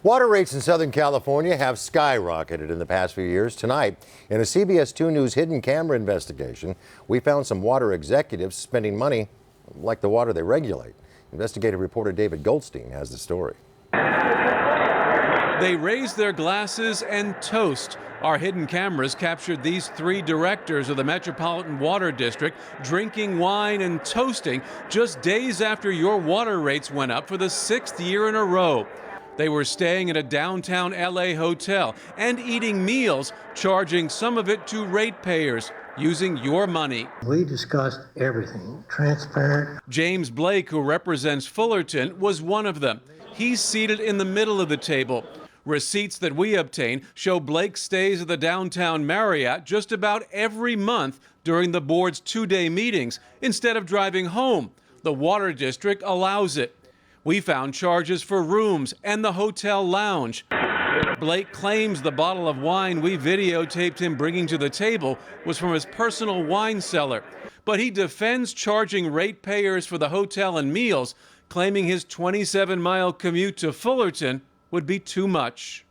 Water rates in Southern California have skyrocketed in the past few years. Tonight, in a CBS 2 News hidden camera investigation, we found some water executives spending money like the water they regulate. Investigative reporter David Goldstein has the story. They raise their glasses and toast. Our hidden cameras captured these three directors of the Metropolitan Water District drinking wine and toasting just days after your water rates went up for the 6th year in a row. They were staying at a downtown LA hotel and eating meals, charging some of it to ratepayers, using your money. We discussed everything, transparent. James Blake, who represents Fullerton, was one of them. He's seated in the middle of the table. Receipts that we obtain show Blake stays at the downtown Marriott just about every month during the board's 2-day meetings instead of driving home. The Water District allows it. We found charges for rooms and the hotel lounge. Blake claims the bottle of wine we videotaped him bringing to the table was from his personal wine cellar. But he defends charging ratepayers for the hotel and meals, claiming his 27-mile commute to Fullerton would be too much.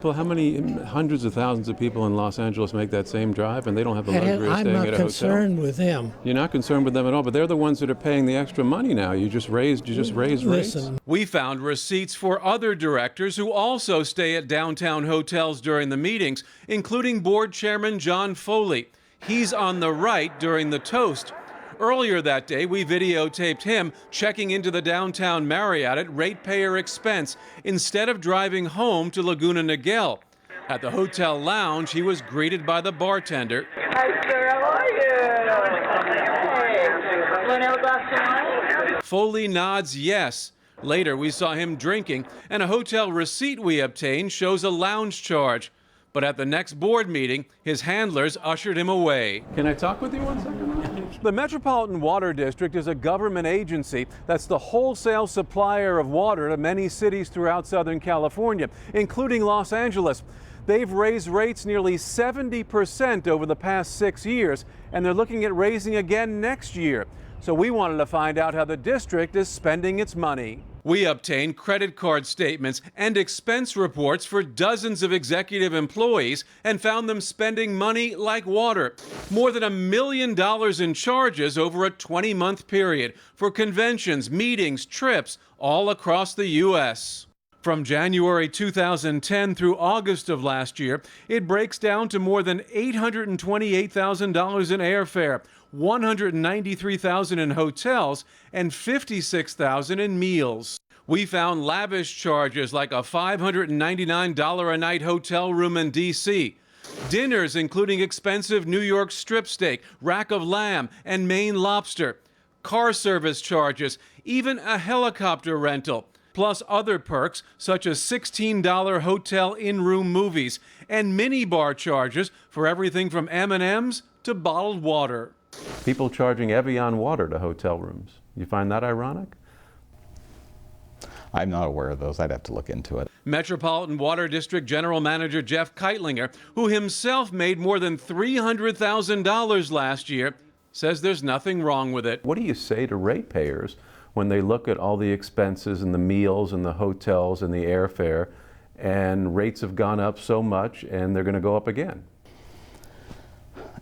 Well, how many hundreds of thousands of people in Los Angeles make that same drive, and they don't have the luxury of staying at a hotel? I'm not concerned with them. You're not concerned with them at all, but they're the ones that are paying the extra money now. You just raised rates. We found receipts for other directors who also stay at downtown hotels during the meetings, including board chairman John Foley. He's on the right during the toast. Earlier that day, we videotaped him checking into the downtown Marriott at ratepayer expense instead of driving home to Laguna Niguel. At the hotel lounge, he was greeted by the bartender. Hi, sir. How are you? Hey, want to have a glass of wine? Foley nods yes. Later, we saw him drinking, and a hotel receipt we obtained shows a lounge charge. But at the next board meeting, his handlers ushered him away. Can I talk with you 1 second? The Metropolitan Water District is a government agency that's the wholesale supplier of water to many cities throughout Southern California, including Los Angeles. They've raised rates nearly 70% over the past 6 years, and they're looking at raising again next year. So we wanted to find out how the district is spending its money. We obtained credit card statements and expense reports for dozens of executive employees and found them spending money like water. More than $1 million in charges over a 20-month period for conventions, meetings, trips all across the U.S. From January 2010 through August of last year, it breaks down to more than $828,000 in airfare, $193,000 in hotels, and $56,000 in meals. We found lavish charges like a $599 a night hotel room in D.C., dinners including expensive New York strip steak, rack of lamb, and Maine lobster, car service charges, even a helicopter rental, plus other perks such as $16 hotel in-room movies and minibar charges for everything from M&Ms to bottled water. People charging Evian water to hotel rooms. You find that ironic? I'm not aware of those. I'd have to look into it. Metropolitan Water District General Manager Jeff Keitlinger, who himself made more than $300,000 last year, says there's nothing wrong with it. What do you say to ratepayers when they look at all the expenses and the meals and the hotels and the airfare, and rates have gone up so much and they're going to go up again?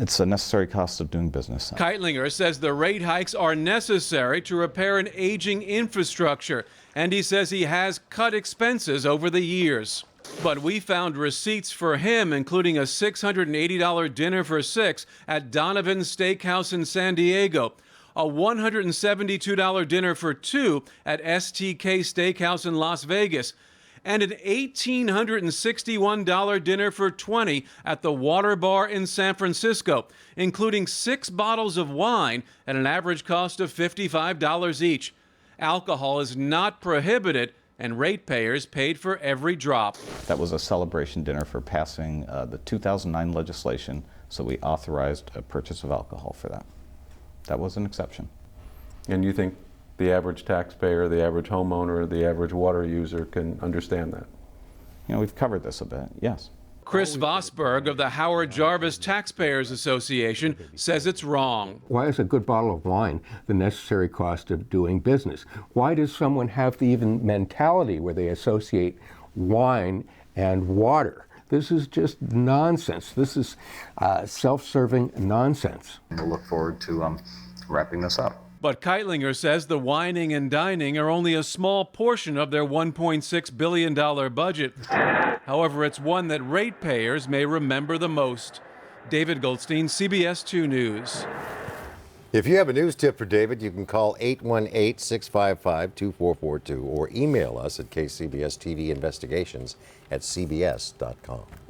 It's a necessary cost of doing business. Keitlinger says the rate hikes are necessary to repair an aging infrastructure, and he says he has cut expenses over the years. But we found receipts for him, including a $680 dinner for 6 at Donovan's Steakhouse in San Diego, a $172 dinner for 2 at STK Steakhouse in Las Vegas, and an $1,861 dinner for 20 at the Water Bar in San Francisco, including 6 bottles of wine at an average cost of $55 each. Alcohol is not prohibited, and ratepayers paid for every drop. That was a celebration dinner for passing the 2009 legislation, so we authorized a purchase of alcohol for that. That was an exception. And you think the average taxpayer, the average homeowner, the average water user can understand that? You know, we've covered this a bit, yes. Chris Vosberg of the Howard Jarvis Taxpayers Association says it's wrong. Why is a good bottle of wine the necessary cost of doing business? Why does someone have the even mentality where they associate wine and water. This is just nonsense. This is self-serving nonsense. We'll look forward to wrapping this up. But Keitlinger says the wining and dining are only a small portion of their $1.6 billion budget. However, it's one that ratepayers may remember the most. David Goldstein, CBS 2 News. If you have a news tip for David, you can call 818-655-2442 or email us at kcbstvinvestigations@cbs.com.